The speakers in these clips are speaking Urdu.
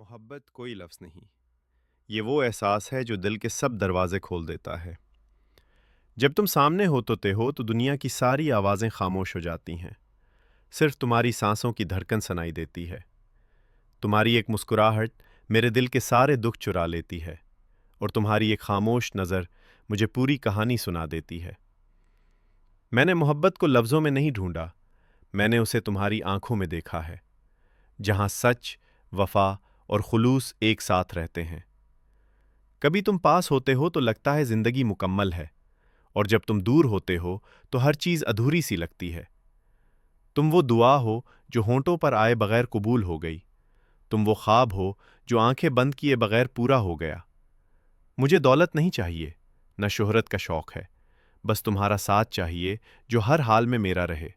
محبت کوئی لفظ نہیں، یہ وہ احساس ہے جو دل کے سب دروازے کھول دیتا ہے۔ جب تم سامنے ہوتے ہو تو دنیا کی ساری آوازیں خاموش ہو جاتی ہیں، صرف تمہاری سانسوں کی دھڑکن سنائی دیتی ہے۔ تمہاری ایک مسکراہٹ میرے دل کے سارے دکھ چرا لیتی ہے، اور تمہاری ایک خاموش نظر مجھے پوری کہانی سنا دیتی ہے۔ میں نے محبت کو لفظوں میں نہیں ڈھونڈا، میں نے اسے تمہاری آنکھوں میں دیکھا ہے، جہاں سچ، وفا اور خلوص ایک ساتھ رہتے ہیں۔ کبھی تم پاس ہوتے ہو تو لگتا ہے زندگی مکمل ہے، اور جب تم دور ہوتے ہو تو ہر چیز ادھوری سی لگتی ہے۔ تم وہ دعا ہو جو ہونٹوں پر آئے بغیر قبول ہو گئی، تم وہ خواب ہو جو آنکھیں بند کیے بغیر پورا ہو گیا۔ مجھے دولت نہیں چاہیے، نہ شہرت کا شوق ہے، بس تمہارا ساتھ چاہیے جو ہر حال میں میرا رہے۔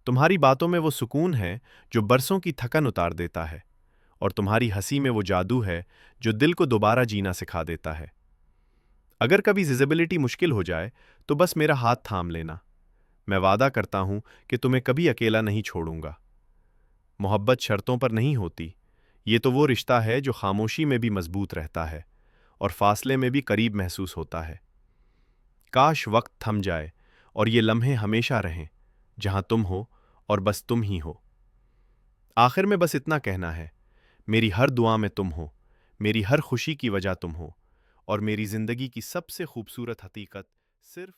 تمہاری باتوں میں وہ سکون ہے جو برسوں کی تھکن اتار دیتا ہے، اور تمہاری ہنسی میں وہ جادو ہے جو دل کو دوبارہ جینا سکھا دیتا ہے۔ اگر کبھی ویزیبلٹی مشکل ہو جائے تو بس میرا ہاتھ تھام لینا، میں وعدہ کرتا ہوں کہ تمہیں کبھی اکیلا نہیں چھوڑوں گا۔ محبت شرطوں پر نہیں ہوتی، یہ تو وہ رشتہ ہے جو خاموشی میں بھی مضبوط رہتا ہے اور فاصلے میں بھی قریب محسوس ہوتا ہے۔ کاش وقت تھم جائے اور یہ لمحے ہمیشہ رہیں، جہاں تم ہو اور بس تم ہی ہو۔ آخر میں بس اتنا کہنا ہے، میری ہر دعا میں تم ہو، میری ہر خوشی کی وجہ تم ہو، اور میری زندگی کی سب سے خوبصورت حقیقت صرف